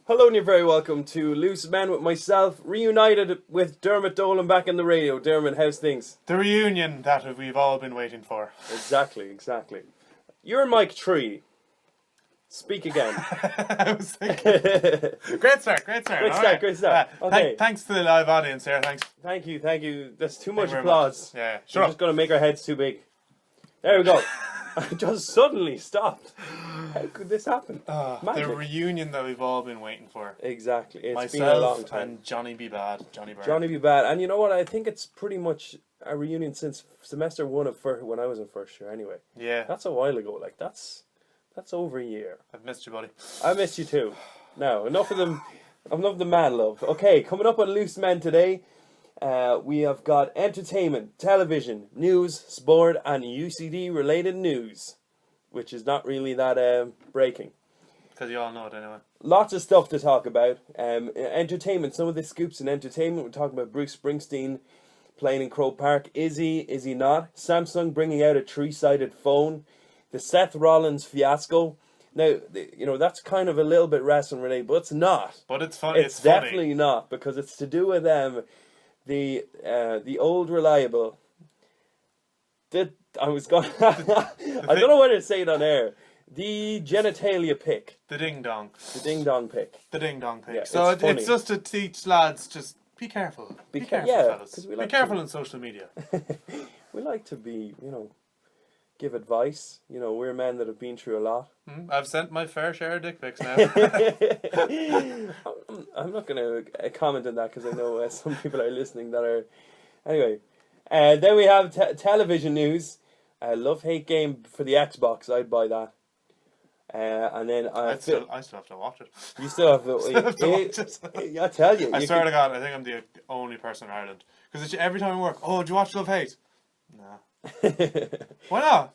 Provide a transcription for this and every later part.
Hello and you're very welcome to Loose Men with myself, reunited with Dermot Dolan back in the radio. Dermot, how's things? The reunion that we've all been waiting for. Exactly. You're Mike 3. Speak again. I was thinking. Great start. Great start. Okay. Thanks to the live audience here, thanks. Thank you. That's too much Thank you very applause. much. Yeah, We're just going to make our heads too big. There we go. I just suddenly stopped. How could this happen? The reunion that we've all been waiting for. Exactly. It's Myself been a long time. and Jonny Byrne. Johnny B. Bad. And you know what? I think it's pretty much a reunion since semester 1 of when I was in first year anyway. Yeah. That's a while ago. Like, that's over a year. I've missed you, buddy. I missed you too. Now, enough of the man love. Okay, coming up on Loose Men today, we have got entertainment, television, news, sport, and UCD related news, which is not really that breaking. Because you all know it anyway. Lots of stuff to talk about. Entertainment, some of the scoops in entertainment. We're talking about Bruce Springsteen playing in Croke Park. Is he not? Samsung bringing out a 3-sided phone. The Seth Rollins fiasco. Now, that's kind of a little bit wrestling related, but it's not. But it's funny. It's definitely not, because it's to do with the old reliable. I don't know whether to say it on air. The genitalia pick. The ding dong. The ding dong pick. The ding dong pick. Yeah, so it's it's just to teach lads, just be careful. Be careful, fellas. Be careful on social media. We like to be, give advice. We're men that have been through a lot. I've sent my fair share of dick pics now. I'm not going to comment on that because I know some people are listening that are... Anyway, then we have television news. Love-hate game for the Xbox. I'd buy that. And then I still have to watch it. You still have to watch it. I tell you. I swear to God, I think I'm the only person in Ireland. Because every time I work, do you watch Love-Hate? No. Why not?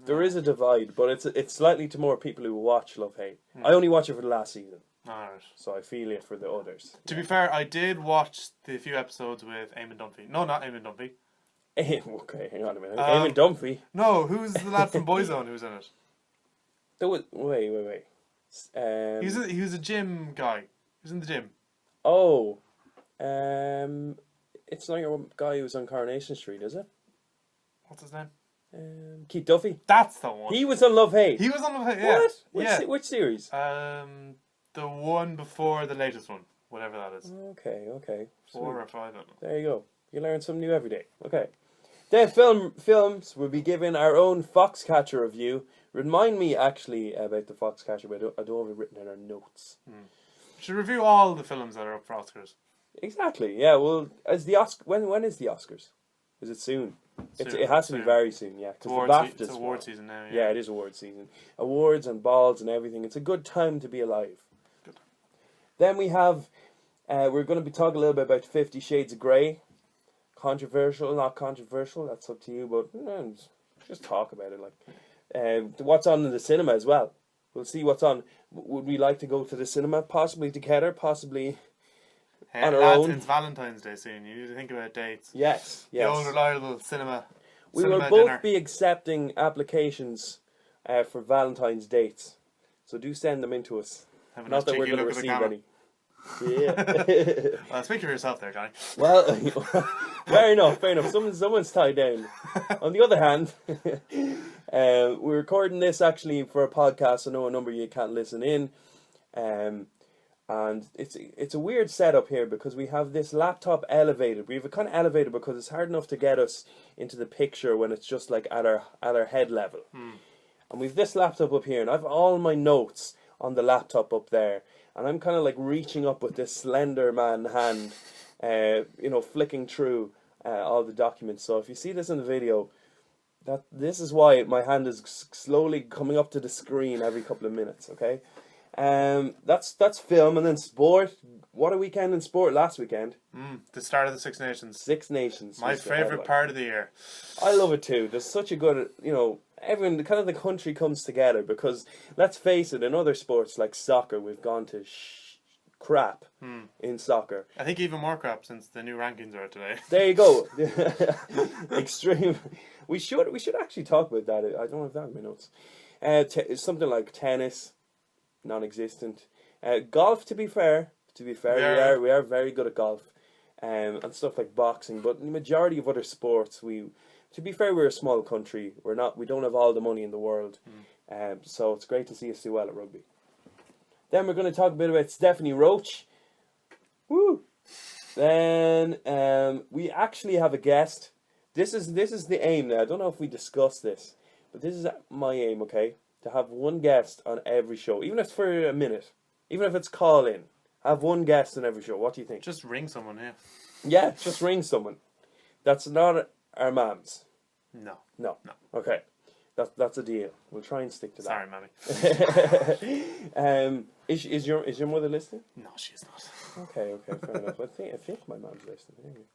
There is a divide, but it's slightly to more people who watch Love-Hate. I only watch it for the last season. Alright. So I feel it for the others. To be fair, I did watch the few episodes with Eamon Dunphy. No, not Eamon Dunphy. Okay, hang on a minute. Eamon Dunphy? No, who's the lad from Boyzone who's in it? Wait. He was a gym guy. He was in the gym. Oh. It's not your guy who was on Coronation Street, is it? What's his name? Keith Duffy. That's the one. He was on Love-Hate. He was on Love-Hate, yeah. What? Which series? The one before the latest one. Whatever that is. Okay. 4 or 5, I don't know. There you go. You learn something new every day. Okay. Then films will be given our own Foxcatcher review. Remind me actually about the Foxcatcher, but I don't have it written in our notes. We should review all the films that are up for Oscars. Exactly. Yeah. Well, when is the Oscars? Is it soon? It has to be very soon. Yeah. Because it's award season now. Yeah, it is award season. Awards and balls and everything. It's a good time to be alive. Good. Then we have. We're going to be talking a little bit about 50 Shades of Grey. Controversial, not controversial. That's up to you. But just talk about it. What's on in the cinema as well. We'll see what's on. Would we like to go to the cinema? Possibly together. Possibly on our own. It's Valentine's Day soon. You need to think about dates. Yes. The old reliable cinema. We cinema will both dinner. be accepting applications for Valentine's dates. So do send them in to us. Not that we're going to receive any. Yeah. Speak for yourself there, Johnny. Well, fair enough. Someone's tied down. On the other hand, we're recording this actually for a podcast. I know a number of you can't listen in. And it's a weird setup here because we have this laptop elevated. We have it kind of elevated because it's hard enough to get us into the picture when it's just like at our head level. And we've this laptop up here, and I've all my notes on the laptop up there. And I'm kind of like reaching up with this slender man hand, flicking through all the documents. So if you see this in the video, this is why my hand is slowly coming up to the screen every couple of minutes. Okay, that's film, and then sport. What a weekend in sport last weekend. The start of the Six Nations. Six Nations. My favourite part of the year. I love it too. There's such a good, everyone, kind of the country comes together because, let's face it, in other sports like soccer, we've gone to crap in soccer. I think even more crap since the new rankings are out today. There you go. Extreme. We should actually talk about that. I don't have that in my notes. Something like tennis, non-existent. Golf, to be fair, Yeah. we are very good at golf, and stuff like boxing. But the majority of other sports, to be fair, we're a small country. We don't have all the money in the world, so it's great to see us do well at rugby. Then we're going to talk a bit about Stephanie Roach. Woo! Then we actually have a guest. This is the aim now. I don't know if we discussed this, but this is my aim. Okay, to have one guest on every show, even if it's for a minute, even if it's call in. Have one guest on every show. What do you think? Just ring someone, yeah. Yeah, just ring someone. That's not our mums. No. No. Okay, that's a deal. We'll try and stick to that. Sorry, mammy. Is your mother listening? No, she's not. Okay, fair enough. I think my mum's listening. Anyway.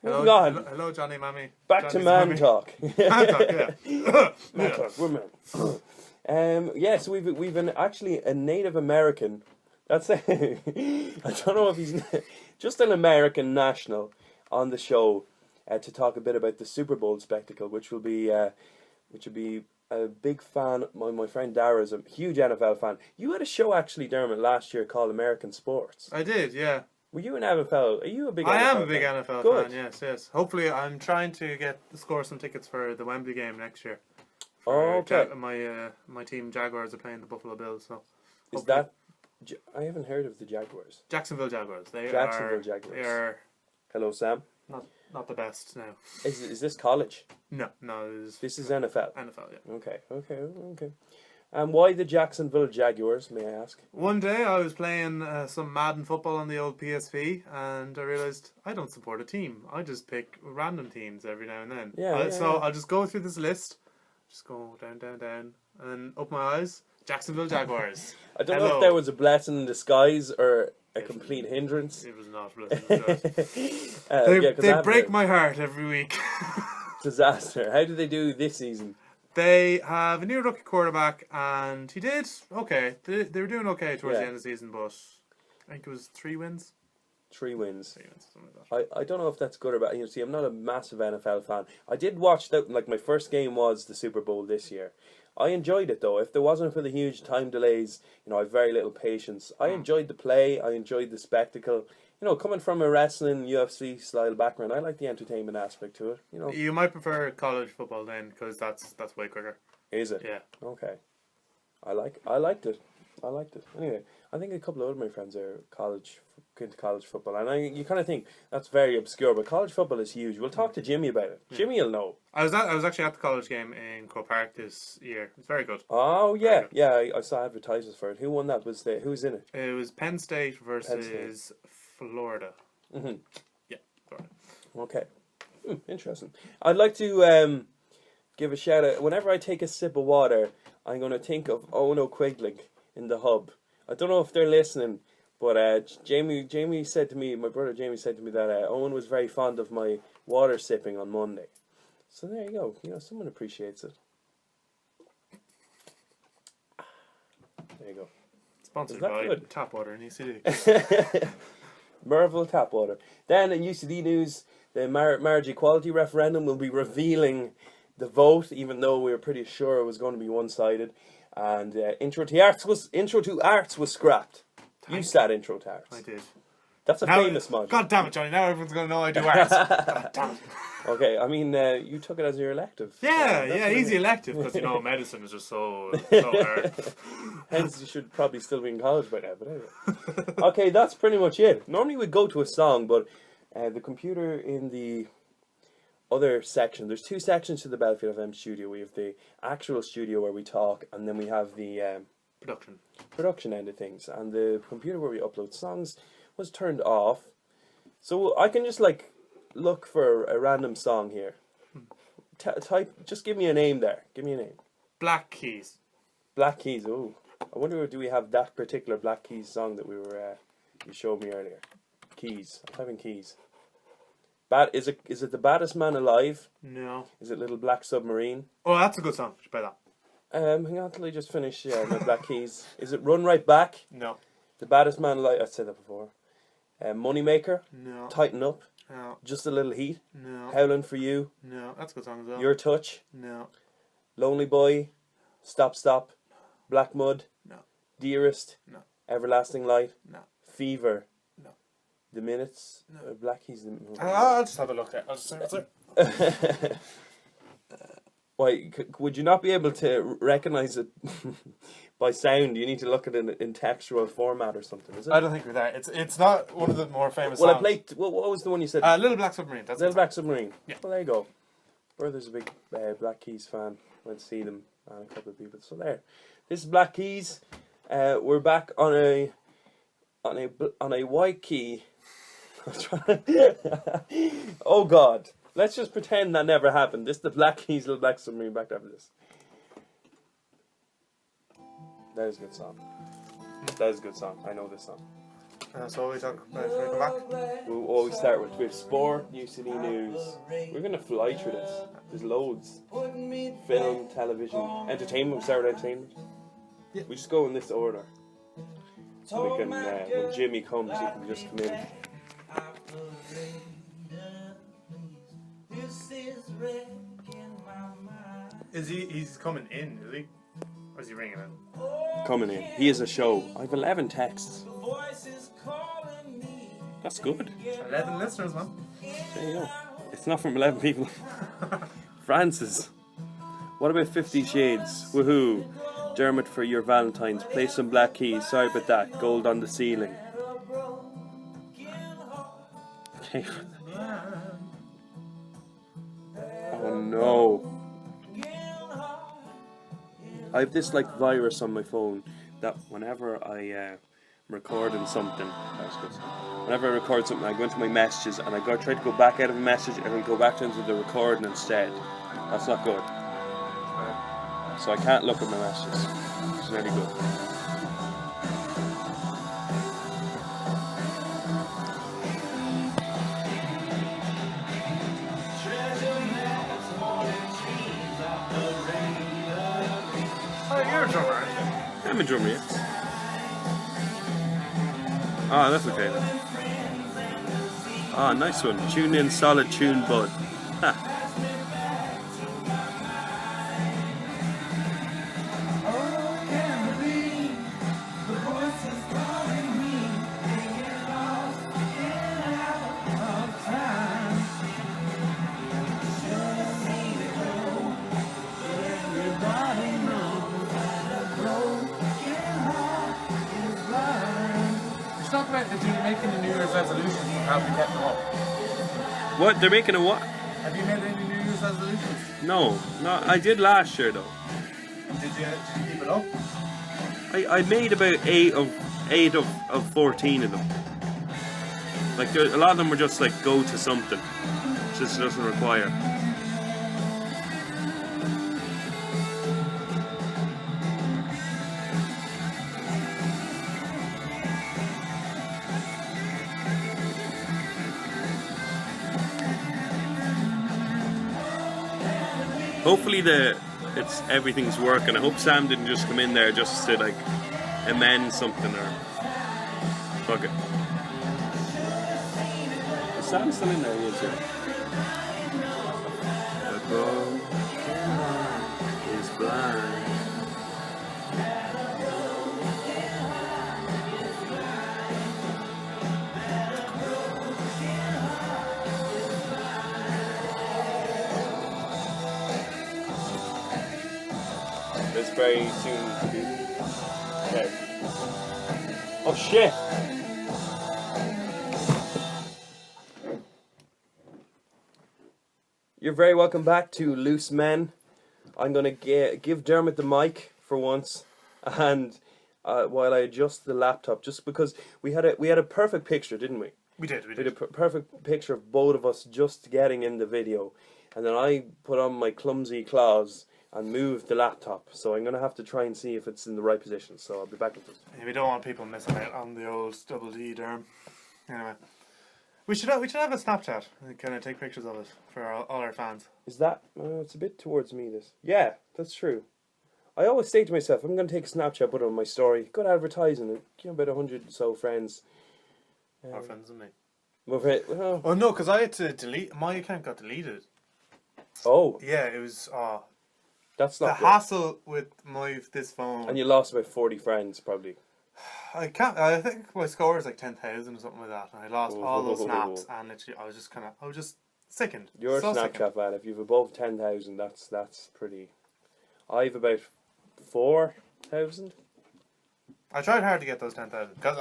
Hello, Johnny, mammy. Back to man mammy. talk. Man talk, yeah. Man talk. We're men. So we've actually a Native American. That's I don't know if he's just an American national on the show to talk a bit about the Super Bowl spectacle, which will be a big fan. My friend Dara is a huge NFL fan. You had a show actually, Dermot, last year called American Sports. I did, yeah. Were you an NFL? Are you a big? I NFL am a big fan? NFL fan. Yes. Hopefully, I'm trying to score some tickets for the Wembley game next year. Okay. My team Jaguars are playing the Buffalo Bills, so. Is that? I haven't heard of the Jaguars. Jacksonville Jaguars. They Jaguars. are. Hello, Sam. Not the best now. Is this college? No. This is NFL. NFL, yeah. Okay. And why the Jacksonville Jaguars, may I ask? One day I was playing some Madden football on the old PSP, and I realised I don't support a team. I just pick random teams every now and then. I'll just go through this list, just go down, and then open my eyes. Jacksonville Jaguars. I don't know if there was a blessing in disguise or a complete hindrance. It was not a blessing in disguise. They break my heart every week. Disaster. How did they do this season? They have a new rookie quarterback, and he did okay. They were doing okay towards the end of the season, but I think it was 3 wins. 3 wins. 3 wins, something like that. I don't know if that's good or bad. See, I'm not a massive NFL fan. I did watch that. Like, my first game was the Super Bowl this year. I enjoyed it though. If there wasn't for the huge time delays, I have very little patience. I enjoyed the play. I enjoyed the spectacle. Coming from a wrestling UFC style background, I like the entertainment aspect to it. You might prefer college football then, because that's way quicker. Is it? Yeah. Okay. I liked it. Anyway, I think a couple of other my friends are into college football, and you kind of think that's very obscure, but college football is huge. We'll talk to Jimmy about it. Yeah. Jimmy will know. I was actually at the college game in Croke Park this year. It's very good. Oh yeah, I saw advertisements for it. Who won that? Who's in it? It was Penn State versus Florida. Mm-hmm. Yeah, Florida. Okay. Interesting. I'd like to give a shout out. Whenever I take a sip of water, I'm going to think of Owen O'Quiglig in the hub. I don't know if they're listening, but Jamie said to me, my brother Jamie said to me that Owen was very fond of my water sipping on Monday. So there you go. Someone appreciates it. There you go. Sponsored by Tap Water in ECD. Merville Tap Water. Then in UCD news, the marriage equality referendum will be revealing the vote, even though we were pretty sure it was going to be one-sided. And Intro to Arts was scrapped. You sat Intro to Arts. I did. That's a famous module. God damn it, Johnny! Now everyone's going to know I do arts. God damn it. Okay, I mean, you took it as your elective. Yeah, easy elective, because medicine is just so hard. Hence, you should probably still be in college by now. But anyway, okay, that's pretty much it. Normally we'd go to a song, but the computer in the other section. There's 2 sections to the Belfield FM studio. We have the actual studio where we talk, and then we have the production end of things. And the computer where we upload songs was turned off, so I can just look for a random song here. Just give me a name there. Give me a name. Black Keys. Black Keys. Oh, I wonder, do we have that particular Black Keys song that you showed me earlier? Keys. I'm typing Keys. Is it The Baddest Man Alive? No. Is it Little Black Submarine? Oh, that's a good song. You should play that. Hang on till I just finish my Black Keys. Is it Run Right Back? No. The Baddest Man Alive. I said that before. Moneymaker? No. Tighten Up? No. Just a Little Heat? No. Howlin' For You? No. That's a good song as well. Your Touch? No. Lonely Boy? Stop Stop? Black Mud? No. Dearest? No. Everlasting Light? No. Fever? No. The Minutes? No. Black Keys? I'll just have a look at it. I'll just say what's there. Why, would you not be able to recognise it by sound? You need to look at it in textual format or something, is it? I don't think we're there. It's not one of the more famous Well, songs. I played... What was the one you said? Little Black Submarine. That's Little Black Submarine. Yeah. Well, there you go. Brother's a big Black Keys fan. Went to see them and a couple of people. So there. This is Black Keys. We're back on a white key. Oh God. Let's just pretend that never happened. This is the Black Keys, Little Black Submarine. Back after this. That is a good song. That is a good song. I know this song. So we talk about when we come back. We'll always start with sport, New City News. We're going to fly through this. There's loads. Film, television, entertainment. We start with entertainment. Yeah. We just go in this order. So we can, when Jimmy comes, he can just come in. He's coming in, is he? Or is he ringing in? Coming in. He has a show. I have 11 texts. That's good. 11 listeners, man. There you go. It's not from 11 people. Francis. What about 50 Shades? Woohoo. Dermot for your Valentine's. Play some Black Keys. Sorry about that. Gold on the ceiling. Okay. Oh no. I have this like virus on my phone that whenever I recording something, whenever I record something, I go into my messages and I try to go back out of a message and then go back into the recording instead. That's not good. So I can't look at my messages. It's really good. Oh, you're a drummer, aren't you? I'm a drummer, yes. Ah, that's okay then. Ah, nice one. Tune in, solid tune, bud. Ha. They're making a New Year's resolution. Have you kept them up? What? They're making a what? Have you made any New Year's resolutions? No, I did last year though. Did you keep it up? I made about 8 of 14 of them. Like a lot of them were just like go to something. It just doesn't require. Hopefully everything's working. I hope Sam didn't just come in there just to like amend something or fuck it. Is Sam still in there? He is, yeah. The boat is blind. It's very soon to be. Okay. Oh shit! You're very welcome back to Loose Men. I'm gonna give Dermot the mic for once, and while I adjust the laptop, just because we had a perfect picture, didn't we? We did. We had a perfect picture of both of us just getting in the video, and then I put on my clumsy claws and move the laptop, so I'm going to have to try and see if it's in the right position, so I'll be back with this. Yeah, we don't want people missing out on the old double D Derm. Anyway, we should have a Snapchat and kind of take pictures of it for all our fans. Is that, it's a bit towards me this. Yeah, that's true. I always say to myself, I'm going to take a Snapchat, put it on my story, good advertising, about 100 or so friends. More friends than me. Well, oh no, because I had to delete, my account got deleted. Oh. Yeah, it was, that's not the good. hassle with this phone. And you lost about 40 friends, probably. I can't. I think my score is like 10,000 or something like that, and I lost all those snaps, and literally, I was just sickened. Your so Snapchat fan, if you've above 10,000, that's pretty. I've about 4,000. I tried hard to get those 10,000 because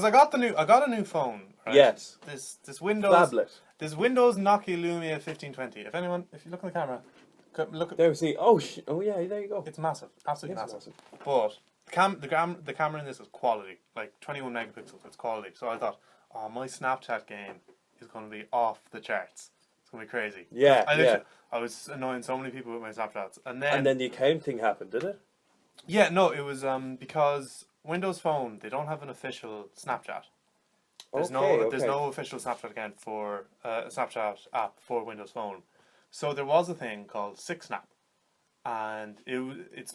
I got a new phone. Right? Yes. This Windows Phablet. This Windows Nokia Lumia 1520. If you look in the camera, look at. There we see. Oh yeah, there you go. It's massive, absolutely massive. But the camera in this is quality, like 21 megapixels. It's quality. So I thought, oh, my Snapchat game is going to be off the charts. It's going to be crazy. Yeah, I was annoying so many people with my Snapchats, and then the account thing happened, did it? Yeah, no, it was because Windows Phone, they don't have an official Snapchat. There's no official Snapchat account for a Snapchat app for Windows Phone. So there was a thing called SixSnap, and it's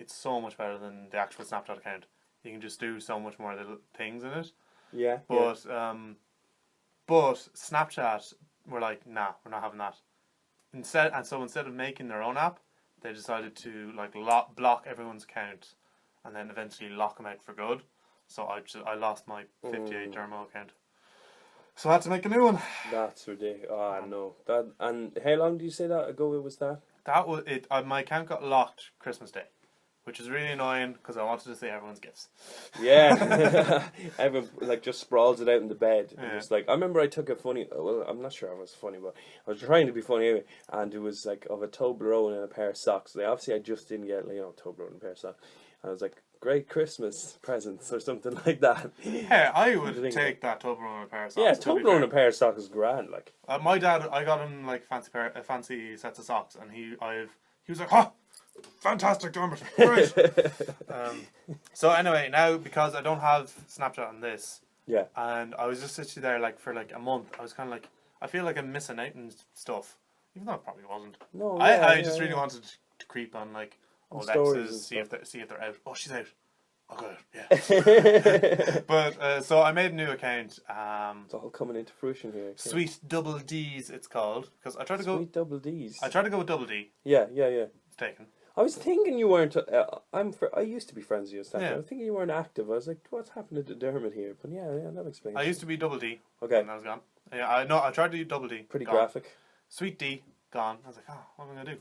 so much better than the actual Snapchat account. You can just do so much more little things in it. Yeah. But Snapchat were like, nah, we're not having that. Instead of making their own app, they decided to like block everyone's account, and then eventually lock them out for good. So I lost my 58 Dermot account. So I had to make a new one. That's ridiculous. Oh no. And how long did you say that ago it was that? That was it. My account got locked Christmas Day, which is really annoying because I wanted to see everyone's gifts. Yeah. Everyone like just sprawls it out in the bed. And just like I remember I took a funny. Well, I'm not sure I was funny, but I was trying to be funny anyway. And it was like of a Toblerone and a pair of socks. Like, obviously, I just didn't get Toblerone and a pair of socks. And I was like, great Christmas presents or something like that. Yeah, I would take that Toblerone and a pair of socks. Yeah, Toblerone and a pair of socks is grand. Like my dad, I got him like fancy sets of socks, and he was like, "Huh, fantastic, Dermot, great." So anyway, now because I don't have Snapchat on this, and I was just sitting there like for like a month, I was kind of like, I feel like I'm missing out on stuff, even though it probably wasn't. No, I just really wanted to creep on like. Oh, Alexa's, see if they're out. Oh, she's out. Oh, good, yeah. But so I made a new account. It's all coming into fruition here. Sweet Double D's, it's called, because I tried to go. Sweet Double D's. I tried to go with Double D. Yeah. It's taken. I was thinking you weren't. I used to be friends with you. I was thinking you weren't active. I was like, what's happening to Dermot here? But yeah, that explains. I used to be Double D. Okay. And I was gone. Yeah, I tried to do Double D. Pretty graphic. Sweet D, gone. I was like, oh, what am I gonna do?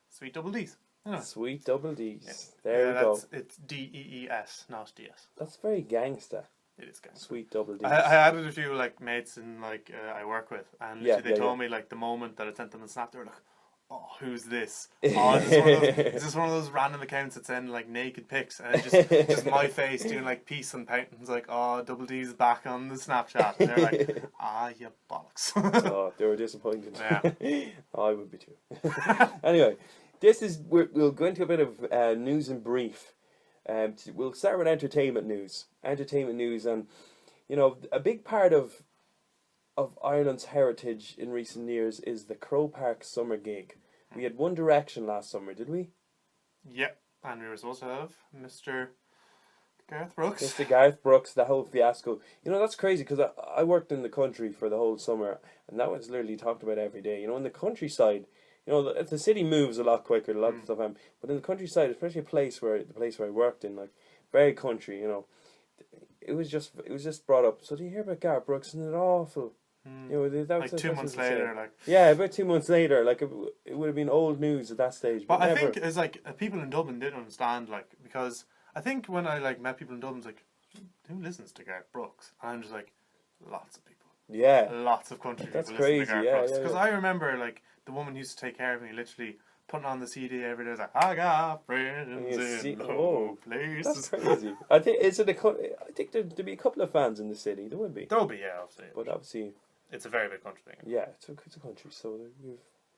Sweet Double D's. Yeah. Sweet Double D's. There we go. It's DEES, not DS. That's very gangster. It is gangster. Sweet Double D's. I added a few like mates and like I work with, and they told me like the moment that I sent them a snap, they were like, "Oh, who's this? Oh, is this one of those random accounts that send like naked pics?" And it's just my face doing like peace and pounds, like, "Oh, Double D's back on the Snapchat." And they're like, "Ah, you bollocks." Oh, they were disappointed. Yeah. Oh, I would be too. Anyway. We'll go into a bit of news in brief. We'll start with entertainment news. And a big part of Ireland's heritage in recent years is the Crow Park summer gig. We had One Direction last summer, did we? Yep, and we were supposed to have Mr. Gareth Brooks. Mr. Gareth Brooks, the whole fiasco. That's crazy because I worked in the country for the whole summer, and that was literally talked about every day. In the countryside. The city moves a lot quicker, a lot of stuff. But in the countryside, especially the place where I worked in, like very country, it was just brought up. So do you hear about Gareth Brooks? Isn't it awful? That was like 2 months later, about 2 months later, like it would have been old news at that stage. But I think it's like people in Dublin didn't understand, like, because I think when I like met people in Dublin, it's like, who listens to Gareth Brooks? And I'm just like, lots of people. Yeah, lots of country people listen to Gareth Brooks. Because I remember like. The woman who used to take care of me, literally putting on the CD every day. Was like, I got friends in low places. That's crazy. I think there'd be a couple of fans in the city. There would be. There'll be, yeah, obviously. But obviously, it's a very big country thing. Yeah, it's a country. So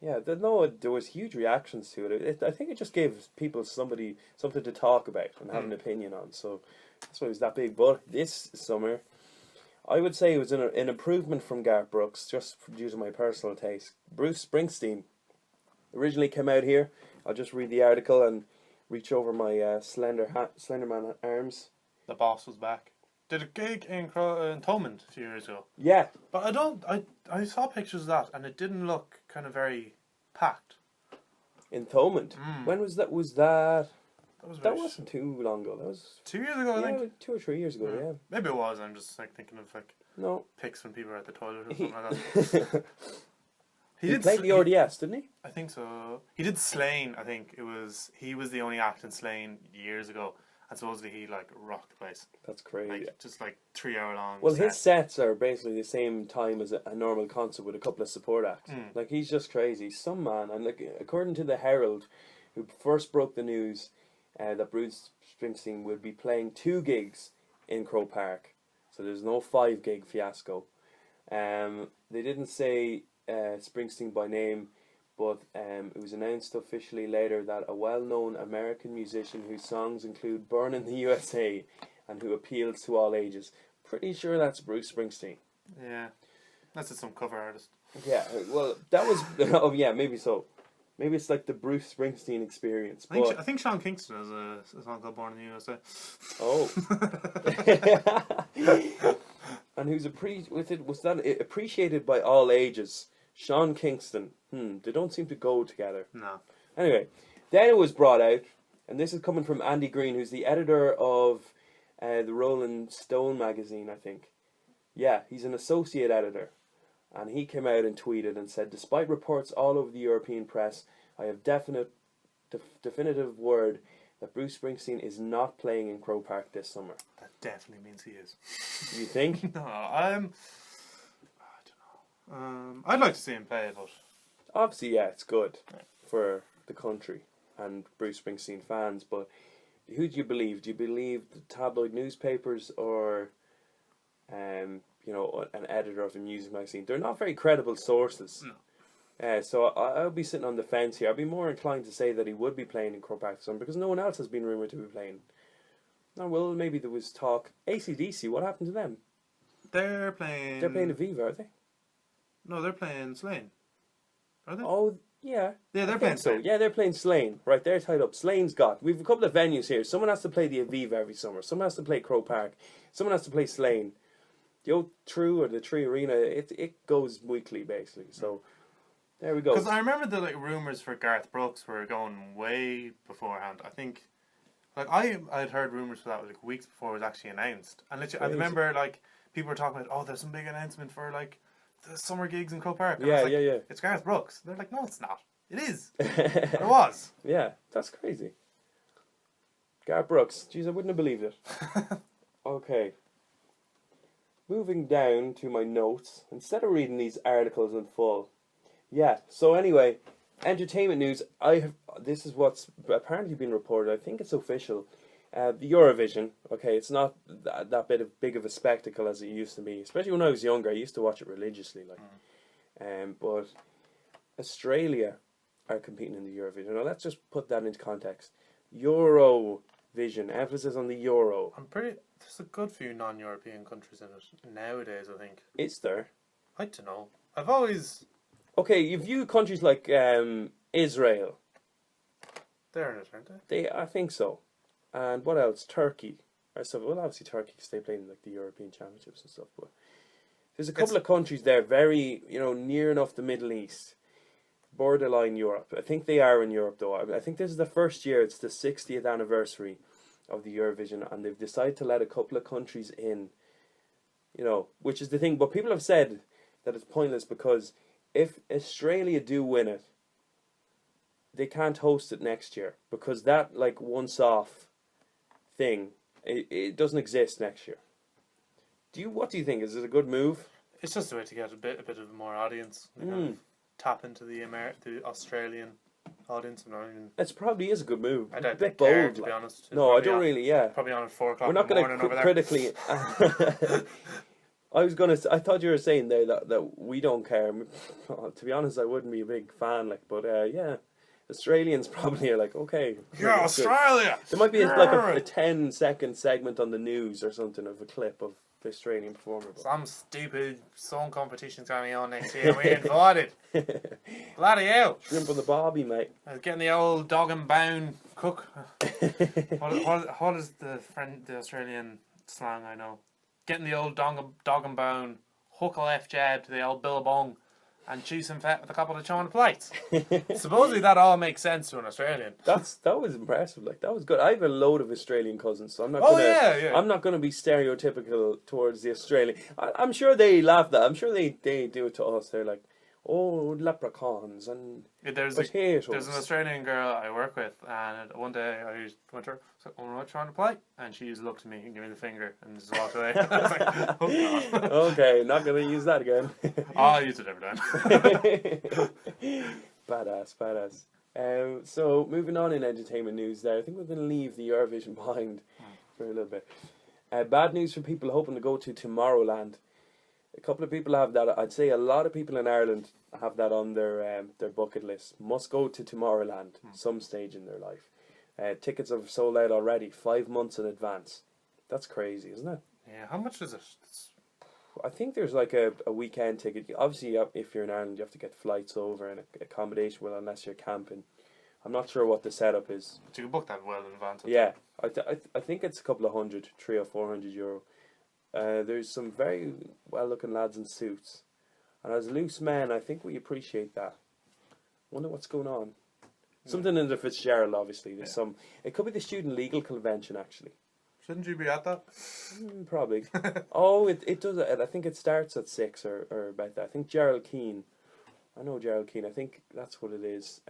there was huge reactions to it. I think it just gave people something to talk about and have an opinion on. So that's why it was that big. But this summer, I would say it was an improvement from Gareth Brooks, just due to my personal taste. Bruce Springsteen originally came out here. I'll just read the article and reach over my Slenderman arms. The boss was back. Did a gig in Thomond a few years ago. Yeah. But I saw pictures of that and it didn't look kind of very packed. In Thomond? When was that? That wasn't too long ago. That was 2 years ago, I think. Yeah, 2 or 3 years ago. Yeah. Maybe it was. I'm just like thinking of like No. pics when people are at the toilet or something like that. He played the RDS, didn't he? I think so. He did Slane. I think he was the only act in Slane years ago, and supposedly he like rocked the place. That's crazy. Like, just like 3 hour long. Well, his sets are basically the same time as a normal concert with a couple of support acts. Like, he's just crazy. Some man, and like according to the Herald, who first broke the news that Bruce Springsteen would be playing 2 gigs in Croke Park, so there's no 5-gig fiasco. They didn't say Springsteen by name, but it was announced officially later that a well-known American musician whose songs include Born in the USA and who appeals to all ages. Pretty sure that's Bruce Springsteen. Yeah, that's just some cover artist. Yeah, well, that was... oh, yeah, maybe so. Maybe it's like the Bruce Springsteen experience. I think Sean Kingston has a song called Born in the USA. Oh. And who's appreciated by all ages. Sean Kingston. They don't seem to go together. No. Anyway, then it was brought out, and this is coming from Andy Green, who's the editor of the Rolling Stone magazine, I think. Yeah, he's an associate editor. And he came out and tweeted and said, despite reports all over the European press, I have definitive word that Bruce Springsteen is not playing in Croke Park this summer. That definitely means he is. You think? No, I don't know. I'd like to see him play, but... Obviously, yeah, it's good for the country and Bruce Springsteen fans, but who do you believe? Do you believe the tabloid newspapers or... you know, an editor of a music magazine? They're not very credible sources. No. So I'll be sitting on the fence here. I'd be more inclined to say that he would be playing in Croke Park this summer because no one else has been rumoured to be playing. Oh, well, maybe there was talk. AC/DC, what happened to them? They're playing Aviva, are they? No, they're playing Slane. Are they? Oh, yeah. Yeah, they're playing Slane. Yeah, they're playing Slane. Right, they're tied up. Slane's got... We've a couple of venues here. Someone has to play the Aviva every summer. Someone has to play Croke Park. Someone has to play Slane. The O2 or the Tree Arena, it goes weekly basically. So there we go. Because I remember the rumours for Garth Brooks were going way beforehand. I think, I'd heard rumours for that weeks before it was actually announced. And literally, I remember people were talking about, there's some big announcement for the summer gigs in Croke Park. And I was like, it's Garth Brooks. They're like, no, it's not. It is. It was. Yeah, that's crazy. Garth Brooks. Jeez, I wouldn't have believed it. Okay. Moving down to my notes, instead of reading these articles in full. Yeah, so anyway, entertainment news. This is what's apparently been reported. I think it's official. The Eurovision, okay, it's not that big of a spectacle as it used to be. Especially when I was younger, I used to watch it religiously. But Australia are competing in the Eurovision. Now, let's just put that into context. Eurovision, emphasis on the Euro. There's a good few non-European countries in it nowadays, I think. Is there? I don't know. I've always... Okay, you view countries like Israel. They're in it, aren't they? I think so. And what else? Turkey. Well, obviously Turkey, because they play in the European Championships and stuff. But there's a couple of countries there, very, near enough the Middle East. Borderline Europe. I think they are in Europe, though. I think this is the first year. It's the 60th anniversary of the Eurovision, and they've decided to let a couple of countries in, which is the thing. But people have said that it's pointless because if Australia do win it, they can't host it next year because that once-off thing, it doesn't exist next year. What do you think? Is it a good move? It's just a way to get a bit of more audience. Tap into the Australian audience. It probably is a good move. I don't a bit care, bold, to be honest. No, I don't really. Yeah, probably on at 4 o'clock. We're not going to critically. I thought you were saying there that we don't care. To be honest, I wouldn't be a big fan. But yeah, Australians probably are okay. Yeah, Australia. There might be a 10-second segment on the news or something of a clip of the Australian performer. Some stupid song competition's going on next year. We invited. Bloody hell! Shrimp on the barbie, mate. Getting the old dog and bone cook. What is the Australian slang I know? Getting the old dog and bone, hook a left jab to the old billabong. and choose him with a couple of China plates. Supposedly that all makes sense to an Australian. That was impressive. Like, that was good. I have a load of Australian cousins, so I'm not I'm not gonna be stereotypical towards the Australian. I'm sure they laugh that. I'm sure they do it to us. They're like, oh, leprechauns and potatoes. There's an Australian girl I work with, and one day I went to her, said, "Oh, I'm trying to play," and she just looked at me and gave me the finger and just walked away. I was like, "Oh God." Okay, not gonna use that again. I'll use it every time. Badass. So moving on in entertainment news, there, I think we're gonna leave the Eurovision behind for a little bit. Bad news for people hoping to go to Tomorrowland. A couple of people have that. I'd say a lot of people in Ireland have that on their bucket list. Must go to Tomorrowland some stage in their life. Tickets have sold out already 5 months in advance. That's crazy, isn't it? Yeah. How much is it? I think there's like a weekend ticket. Obviously, if you're in Ireland, you have to get flights over and accommodation. Well, unless you're camping, I'm not sure what the setup is. Do you book that well in advance? Yeah, I think it's a couple of hundred, €300 or €400. There's some very well-looking lads in suits, and as loose men, I think we appreciate that. Wonder what's going on. Something in the Fitzgerald, obviously. There's some. It could be the student legal convention, actually. Shouldn't you be at that? Probably. Oh, it does. I think it starts at 6 or about that. I think Gerald Keane. I know Gerald Keane. I think that's what it is.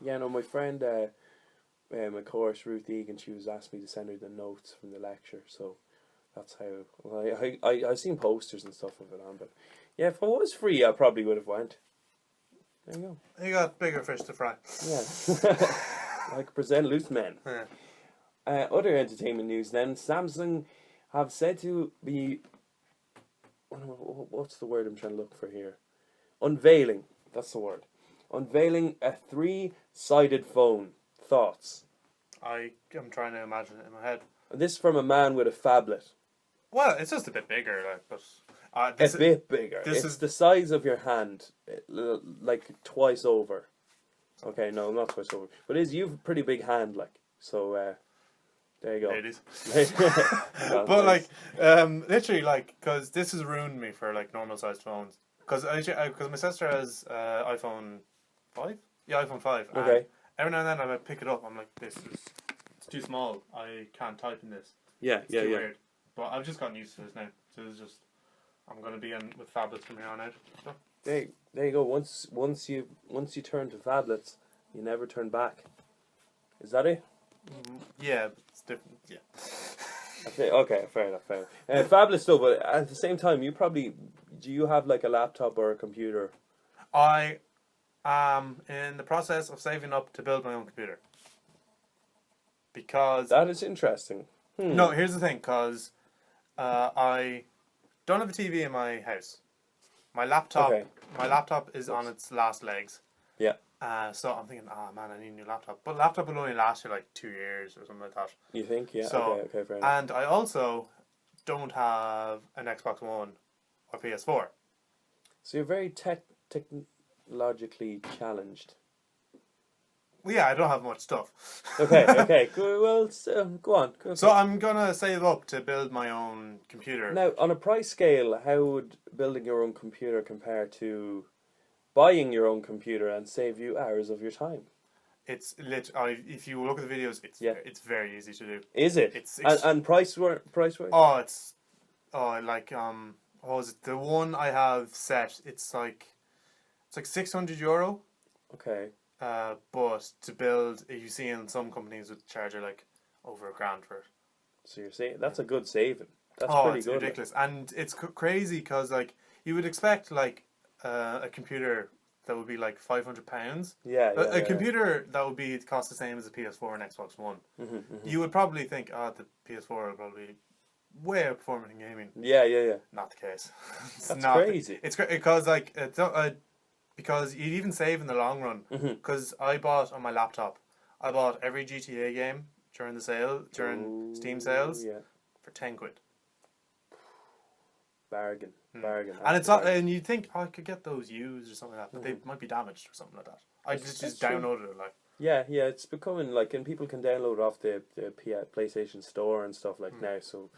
Yeah, no, my friend, of course, Ruth Egan, she was asked me to send her the notes from the lecture, so that's how. Well, I've seen posters and stuff of it on, but yeah, if it was free, I probably would have went. There you go. You got bigger fish to fry. Yeah. Like present loose men. Yeah. Other entertainment news then. Samsung have said to be... What's the word I'm trying to look for here? Unveiling. That's the word. Unveiling a 3-sided phone. Thoughts? I am trying to imagine it in my head. This from a man with a phablet. Well, it's just a bit bigger, like, but... a bit bigger. It's the size of your hand, like twice over. Okay, no, not twice over. But you've a pretty big hand, like. So, there you go. Ladies. But nice. Literally, like, because this has ruined me for, like, normal-sized phones. Because my sister has iPhone 5? Yeah, iPhone 5. Okay. Every now and then I might pick it up, I'm like, it's too small. I can't type in this. Yeah, it's too weird. But I've just gotten used to this now. So it's just... I'm gonna be in with phablets from here on out. So. There you go. Once you turn to phablets, you never turn back. Is that it? Yeah, it's different. Yeah. Okay, fair enough. Phablets though, but at the same time, do you have like a laptop or a computer? I am in the process of saving up to build my own computer. Because that is interesting. No, here's the thing. Because I don't have a TV in my house. My laptop is on its last legs. Yeah. So I'm thinking, oh man, I need a new laptop. But laptop will only last you like 2 years or something like that. You think? Yeah. So, okay, fair enough. And I also don't have an Xbox One or PS4. So you're very technologically challenged. Well, yeah, I don't have much stuff. Okay. Well, go on. So I'm gonna save up to build my own computer. Now, on a price scale, how would building your own computer compare to buying your own computer and save you hours of your time? It's if you look at the videos, it's very easy to do. Is it? And price wise? What was it? The one I have set, it's like €600. Okay. But to build, you see in some companies would charge you like over $1,000 for it. So you're saying that's a good saving. That's pretty good. It's ridiculous, and it's crazy because like you would expect like a computer that would be like £500. Yeah. A computer that would be cost the same as a PS4 and Xbox One. You would probably think, the PS4 will probably be way outperforming in gaming. Yeah. Not the case. That's crazy. It's because like because you'd even save in the long run. Because I bought on my laptop, I bought every GTA game during the sale, Steam sales, for £10. Bargain. And it's not, and you'd think I could get those used or something like that, but they might be damaged or something like that. I just downloaded it like. Yeah, it's becoming like, and people can download off the PlayStation Store and stuff like now. So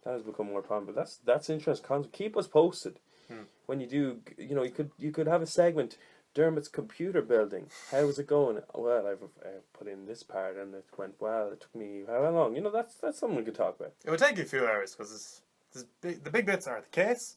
that has become more common. But that's interesting. Keep us posted. when you do, you could have a segment, Dermot's computer building. How is it going? Well, I've put in this part and it went well. It took me how long? That's something we could talk about. It would take you a few hours because the big bits are the case.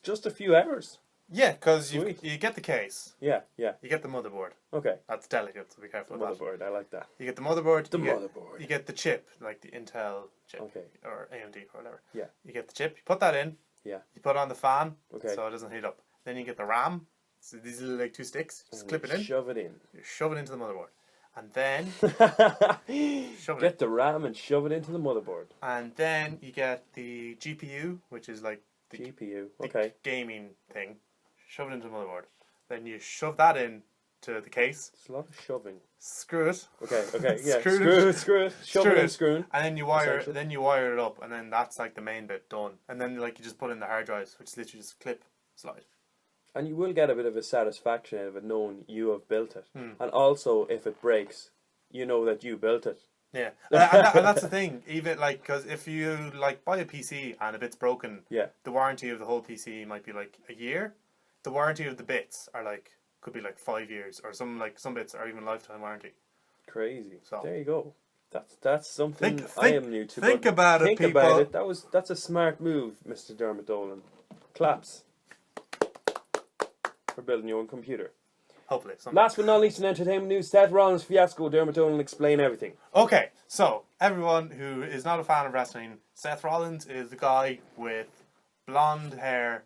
Just a few hours? Yeah, because you get the case. Yeah. You get the motherboard. Okay. That's delicate, so be careful with that. Motherboard, I like that. You get the motherboard. Motherboard. You get the chip, like the Intel chip. Okay. Or AMD or whatever. Yeah. You get the chip, you put that in. Yeah. You put it on the fan, okay, so it doesn't heat up. Then you get the RAM. So these are like 2 sticks. Just clip it in. Shove it in. You shove it into the motherboard. And then... Get the RAM and shove it into the motherboard. And then you get the GPU, which is like... The GPU, okay. The gaming thing. Shove it into the motherboard. Then you shove that in to the case. It's a lot of shoving. Screw it. Okay, yeah. Screw it. Shove it and screw it. And then you wire it up, and then that's like the main bit done. And then like you just put in the hard drives, which is literally just clip, slide. And you will get a bit of a satisfaction out of it knowing you have built it. And also, if it breaks, you know that you built it. Yeah, and that's the thing. Even like, because if you like buy a PC and a bit's broken, the warranty of the whole PC might be like a year. The warranty of the bits could be like 5 years, or some bits are even lifetime warranty. Crazy. So there you go. That's something I am new to. Think about it, people. About it. That's a smart move, Mr. Dermot Dolan. Claps for building your own computer. Hopefully. Last but not least in entertainment news, Seth Rollins fiasco. Dermot Dolan explain everything. Okay, so everyone who is not a fan of wrestling, Seth Rollins is the guy with blonde hair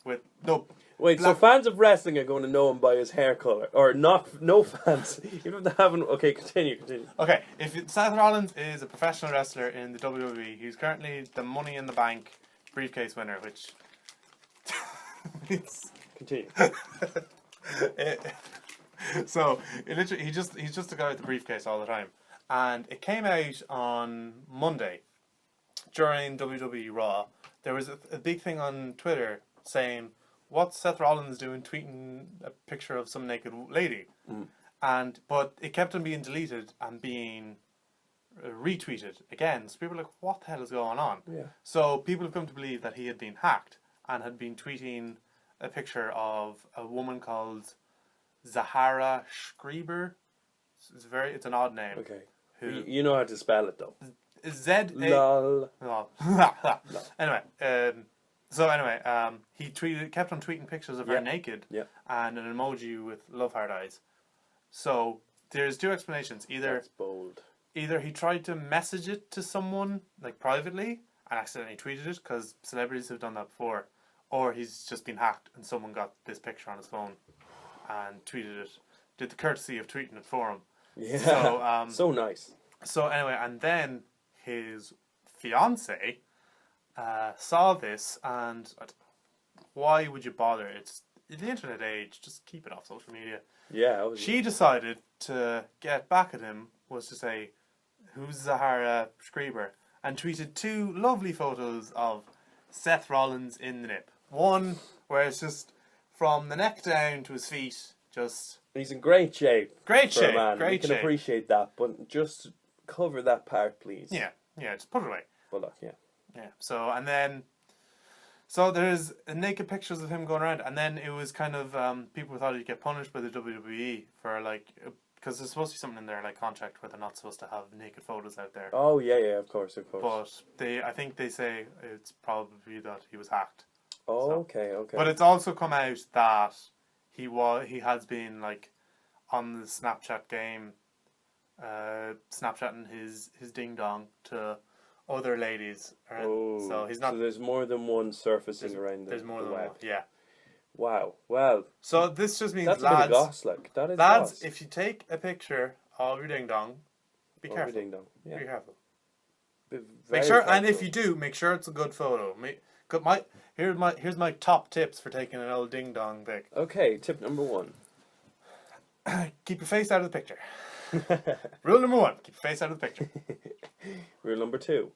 with no. Wait, so fans of wrestling are going to know him by his hair color, or not? No fans, even if they haven't. Okay, continue. Okay, Seth Rollins is a professional wrestler in the WWE. He's currently the Money in the Bank briefcase winner, which. Continue. So he's just a guy with the briefcase all the time, and it came out on Monday during WWE Raw. There was a big thing on Twitter saying, "What's Seth Rollins doing tweeting a picture of some naked lady?" But it kept on being deleted and being retweeted again. So people were like, "What the hell is going on?" Yeah. So people have come to believe that he had been hacked and had been tweeting a picture of a woman called Zahara Schreiber. It's an odd name. Okay. You know how to spell it though. Lol. Anyway, he kept on tweeting pictures of her naked and an emoji with love heart eyes. So there's 2 explanations. That's bold. Either he tried to message it to someone like privately and accidentally tweeted it, because celebrities have done that before. Or he's just been hacked and someone got this picture on his phone and tweeted it. Did the courtesy of tweeting it for him. Yeah. So nice. So anyway, and then his fiance saw this, and why would you bother? It's in the internet age. Just keep it off social media. Yeah. She decided to get back at him, was to say, "Who's Zahara Schreiber?" and tweeted 2 lovely photos of Seth Rollins in the nip. One where it's just from the neck down to his feet, just... He's in great shape. Great shape, man. great shape. You can appreciate that, but just cover that part, please. Yeah, just put it away. Well, yeah. So, and then... So there's naked pictures of him going around, and then it was kind of... people thought he'd get punished by the WWE for, like... Because there's supposed to be something in their contract where they're not supposed to have naked photos out there. Oh, yeah, of course. But I think they say it's probably that he was hacked. Oh, so. Okay. But it's also come out that he has been on the Snapchat game, Snapchatting his ding dong to other ladies. Oh, so he's not. So there's more than one surfacing around There's more than web. one. Yeah. Wow. Well. So this just means that's lads. A bit of goss, that is lads, goss. if you take a picture of your ding dong, be careful. Your ding dong. Yeah. Be careful. Make sure, and if you do, make sure it's a good photo. Here's my top tips for taking an old ding dong pic. Okay, tip number 1. Keep your face out of the picture. Rule number 1: keep your face out of the picture. Rule number 2: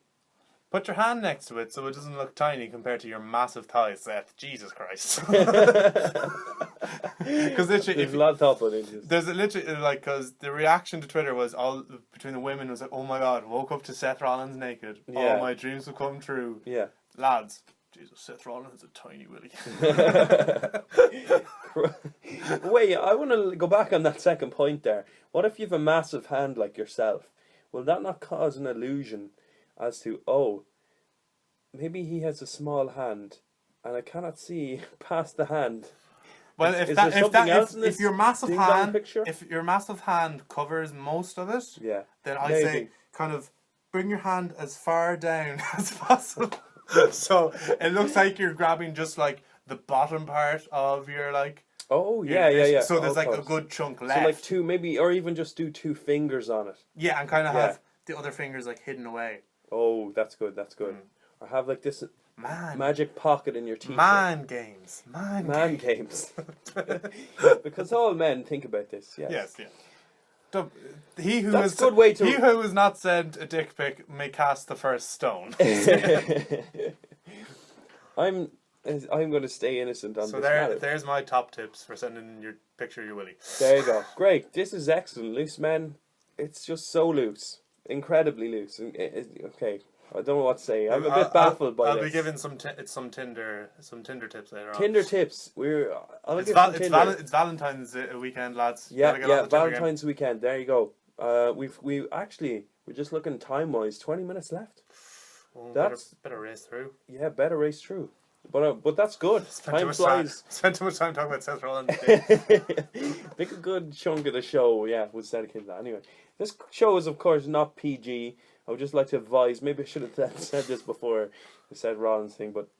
put your hand next to it so it doesn't look tiny compared to your massive thighs, Seth. Jesus Christ. Because literally, there's a lot of thought put into this. There's literally because the reaction to Twitter was all between the women was like, "Oh my God, woke up to Seth Rollins naked. Yeah. Oh, my dreams have come true." Yeah. Lads, Jesus, Seth Rollins has a tiny willy. Wait, I want to go back on that second point there. What if you have a massive hand like yourself? Will that not cause an illusion as to, oh, maybe he has a small hand and I cannot see past the hand? Well, if your massive hand covers most of it, then I say kind of bring your hand as far down as possible. So it looks like you're grabbing just like the bottom part of your like. Oh yeah. So there's like a good chunk left. So like two, maybe, or even just do 2 fingers on it. Yeah, and kind of have the other fingers like hidden away. Oh, that's good. Or have like this magic pocket in your t-shirt. Man games. Because all men think about this. Yes. He who has not sent a dick pic may cast the first stone. I'm going to stay innocent on this matter. There's my top tips for sending your picture of your willy. There you go. Great. This is excellent. Loose men, it's just so loose. Incredibly loose. Okay. I don't know what to say. I'm a bit baffled by this. I'll be giving some Tinder tips later on. Tinder tips. It's Valentine's weekend, lads. Yeah, Valentine's weekend. There you go. We're just looking time wise. 20 minutes left. Oh, that's better race through. Yeah, better race through. But that's good. Time flies. Spent too much time talking about Seth Rollins. Pick a good chunk of the show. was dedicated to that. Anyway, this show is of course not PG. I would just like to advise, maybe I should have said this before the Seth Rollins thing, but,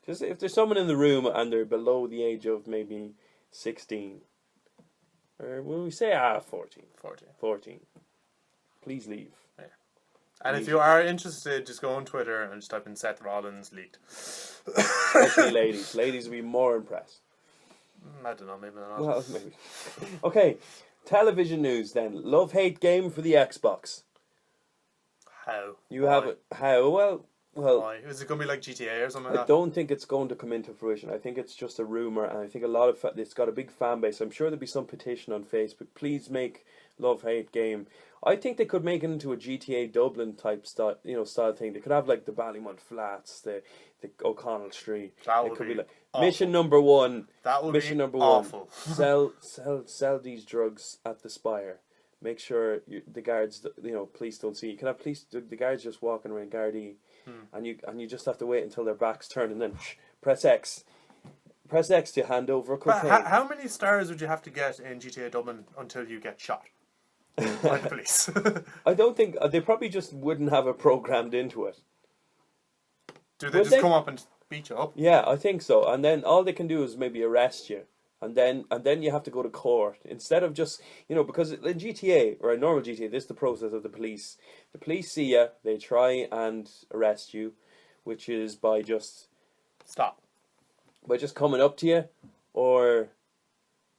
just if there's someone in the room and they're below the age of maybe 16, or will we say, 14, please leave. Yeah. And if you are interested, just go on Twitter and just type in Seth Rollins leaked. Especially ladies. Ladies will be more impressed. I don't know, maybe not. Well, maybe. Okay, television news then. Love-hate game for the Xbox. How? You have it. How? Well. Why? Is it going to be like GTA or something like that? I don't think it's going to come into fruition. I think it's just a rumour, and I think it's got a big fan base. I'm sure there'll be some petition on Facebook. Please make love-hate game. I think they could make it into a GTA Dublin type style thing. They could have like the Ballymount Flats, the O'Connell Street. That would be like awful. Mission number 1. That would mission be number awful. 1. Sell these drugs at the Spire. Make sure the guards, police don't see. You can have the guards just walking around Gardaí, and you just have to wait until their back's turned, and then press X to hand over cocaine. How many stars would you have to get in GTA Dublin until you get shot by the police? I don't think they probably just wouldn't have it programmed into it. Do they just come up and beat you up? Yeah, I think so. And then all they can do is maybe arrest you. And then you have to go to court instead of just because in GTA or a normal GTA, this is the process of the police. The police see you, they try and arrest you, which is by just coming up to you, or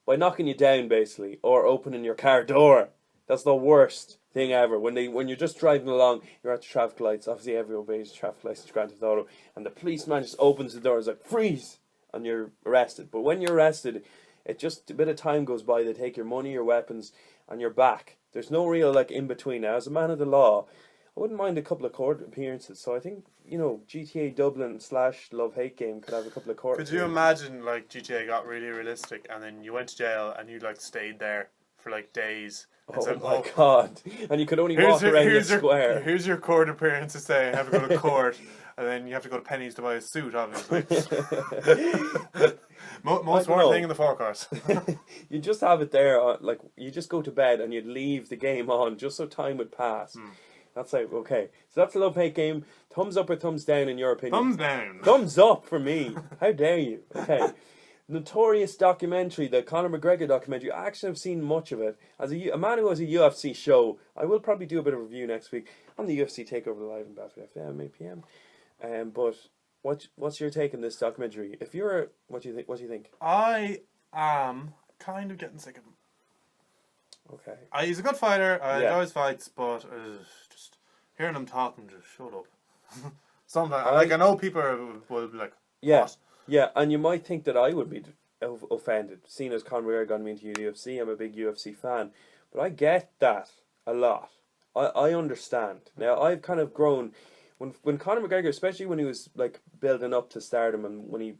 by knocking you down basically, or opening your car door. That's the worst thing ever. When you're just driving along, you're at the traffic lights. Obviously, everyone obeys traffic lights in Grand Theft Auto, and the policeman just opens the door and is like, "Freeze!" and you're arrested. But when you're arrested, it just a bit of time goes by. They take your money, your weapons, and you're back. There's no real in between. Now, as a man of the law, I wouldn't mind a couple of court appearances. So I think GTA Dublin / love-hate game could have a couple of court. Could you imagine GTA got really realistic, and then you went to jail and you stayed there for days? Oh my God! And you could only walk around the square. Here's your court appearance to say, have to go to court. And then you have to go to Penny's to buy a suit, obviously. Most important thing in the forecast. You just have it there, you just go to bed and you'd leave the game on just so time would pass. That's okay. So that's a love-hate game. Thumbs up or thumbs down in your opinion? Thumbs down. Thumbs up for me. How dare you? Okay. Notorious documentary, the Conor McGregor documentary. I actually have seen much of it. As a man who has a UFC show, I will probably do a bit of a review next week on the UFC Takeover Live in Belfield FM, 8 p.m. But what's your take on this documentary? What do you think? I am kind of getting sick of him. Okay. He's a good fighter. I enjoy his fights, but just hearing him talking, just shut up. Sometimes, I know people will be like, what? Yeah, and you might think that I would be offended, seeing as Conor McGregor got me into the UFC. I'm a big UFC fan, but I get that a lot. I understand. Now, I've kind of grown when Conor McGregor, especially when he was like building up to stardom, and when he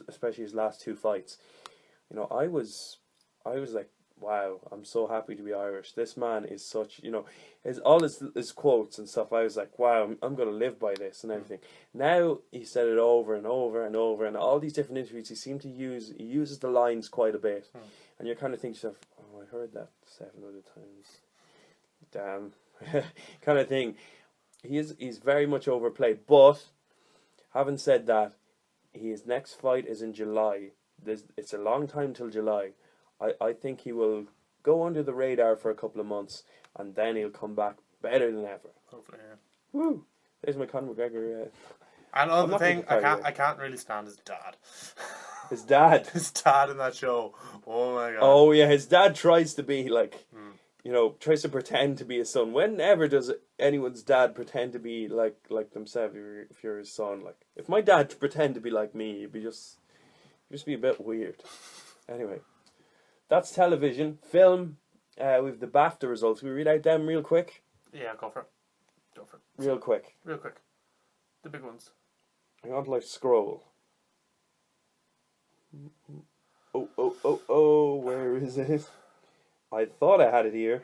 especially his last two fights, you know, I was like, wow, I'm so happy to be Irish. This man is such, you know, all his quotes and stuff. I was like, wow, I'm gonna live by this and everything. Now he said it over and over and over, and all these different interviews he uses the lines quite a bit, and you're kind of thinking to yourself, oh, I heard that 7 other times. Damn, kind of thing. He's very much overplayed, but having said that, his next fight is in July. It's a long time till July. I think he will go under the radar for a couple of months, and then he'll come back better than ever. Hopefully, yeah. Woo! There's my Conor McGregor. And another thing, I can't really stand his dad. His dad? His dad in that show. Oh my god. Oh yeah, his dad tries to be like... You know, tries to pretend to be his son. Whenever does anyone's dad pretend to be like themselves? If you're his son, like if my dad pretend to be like me, it'd just be a bit weird. Anyway, that's television, film. With the BAFTA results, we read out them real quick. Yeah, go for it. Real quick. The big ones. I want to like scroll. Oh! Where is it? I thought I had it here.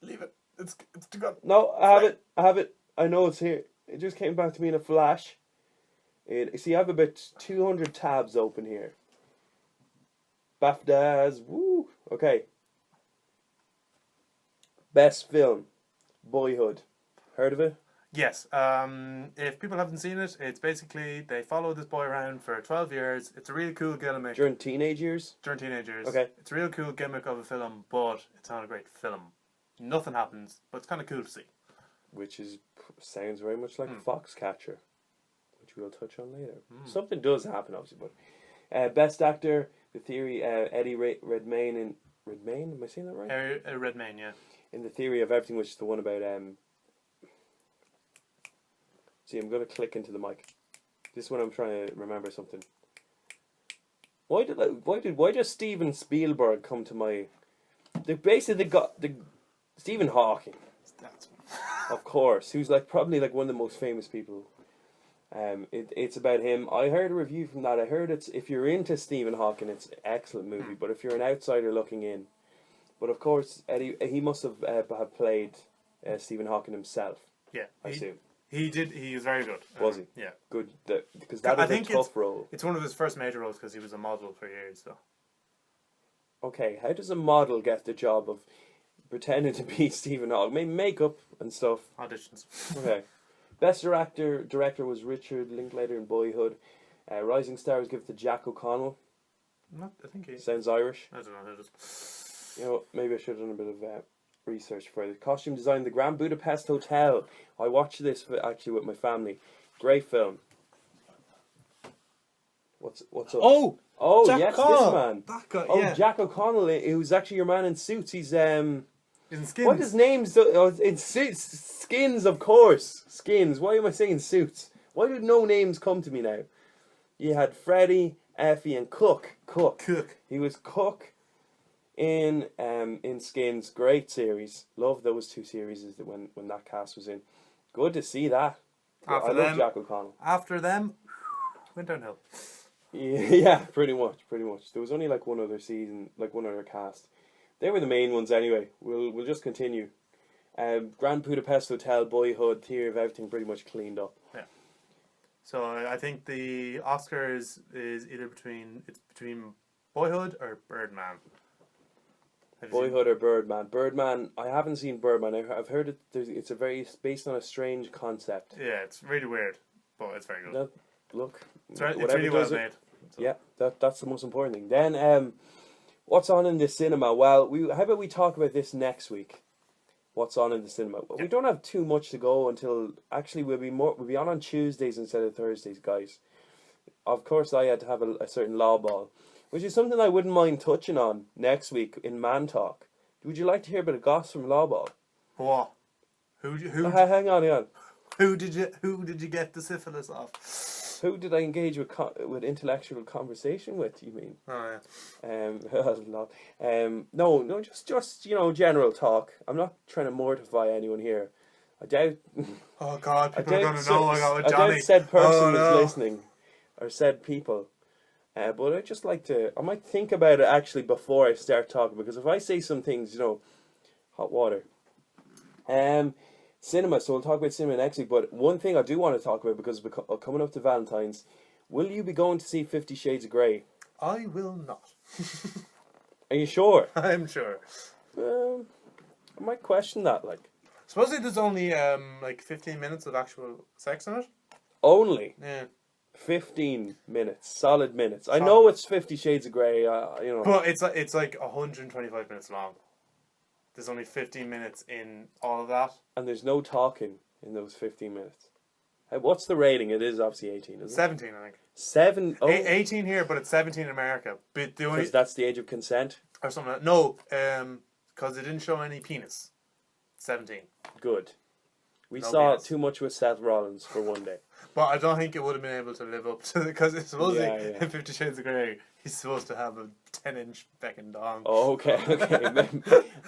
Leave it. It's gone. No, I have it. I know it's here. It just came back to me in a flash. See, I have about 200 tabs open here. BAFTAs. Woo. Okay. Best film. Boyhood. Heard of it? Yes. If people haven't seen it, it's basically they follow this boy around for 12 years. It's a really cool gimmick. During teenage years? Okay. It's a real cool gimmick of a film, but it's not a great film. Nothing happens, but it's kind of cool to see. Which sounds very much like Foxcatcher, which we'll touch on later. Something does happen, obviously, but Best Actor, The Theory, Eddie Redmayne in... Redmayne? Am I saying that right? Redmayne, yeah. In The Theory of Everything, which is the one about... See, I'm going to click into the mic. This is when I'm trying to remember something. Why does Steven Spielberg come to my... They basically got the Stephen Hawking. That's of course, who's like probably like one of the most famous people. It's about him. I heard a review from that. I heard if you're into Stephen Hawking, it's an excellent movie. But if you're an outsider looking in, but of course he must have played Stephen Hawking himself. Yeah, I assume. He did. He was very good. Was he? Yeah. Good. Because that is a tough role. It's one of his first major roles because he was a model for years. So. Okay, how does a model get the job of pretending to be Stephen Hawking? Maybe makeup and stuff. Auditions. Okay. Best director was Richard Linklater in Boyhood. Rising Star was given to Jack O'Connell. I think he... Sounds Irish. I don't know. Who it is. You know, maybe I should have done a bit of research for the costume design. The Grand Budapest Hotel. I watched this actually with my family. Great film. What's up? Oh, Jack yes, O'Connell. this man. That guy, oh, yeah. Jack O'Connell, who's actually your man in Suits. He's in Skins. What his name's in Suits? Skins, of course. Skins. Why am I saying Suits? Why did no names come to me now? You had Freddie, Effie, and Cook. He was Cook in Skins. Great series. Love those two series when that cast was in. Good to see that. I love Jack O'Connell. After them, went downhill. Yeah, pretty much. There was only like one other season, like one other cast. They were the main ones anyway. We'll just continue. Grand Budapest Hotel, Boyhood, Theory of Everything, pretty much cleaned up. Yeah. So I think the Oscars is either between Boyhood or Birdman. Boyhood or Birdman? Birdman. I haven't seen Birdman. I've heard it's based on a strange concept. Yeah, it's really weird, but it's very good. It's really well made. So. Yeah, that's the most important thing. Then, what's on in the cinema? Well, how about we talk about this next week? What's on in the cinema? Well, we don't have too much to go until actually we'll be on Tuesdays instead of Thursdays, guys. Of course, I had to have a certain law ball, which is something I wouldn't mind touching on next week in Man Talk. Would you like to hear a bit of gossip from law ball? What? Hang on. Who did you get the syphilis off? Who did I engage with intellectual conversation with? You mean? Oh yeah. No, just general talk. I'm not trying to mortify anyone here. I doubt. Oh God, people are going to know I got with I Johnny. doubt said person no. was listening, or said people. But I just like to. I might think about it actually before I start talking, because if I say some things, hot water. Cinema. So we'll talk about cinema next week. But one thing I do want to talk about, because we're coming up to Valentine's, will you be going to see 50 Shades of Grey? I will not. Are you sure? I'm sure. I might question that. Like, supposedly there's only 15 minutes of actual sex in it. Only. Yeah. 15 minutes, solid minutes. I know it's 50 Shades of Grey, But it's like 125 minutes long. There's only 15 minutes in all of that. And there's no talking in those 15 minutes. What's the rating? It is obviously 18, isn't it? 17, I think. 7? Oh. 18 here, but it's 17 in America. But because that's the age of consent? Or something. No, because it didn't show any penis. 17. Good. We no saw penis. Too much with Seth Rollins for one day. But I don't think it would have been able to live up to it, because it's supposedly in 50 Shades of Grey, he's supposed to have a 10-inch fucking dong. Oh, okay.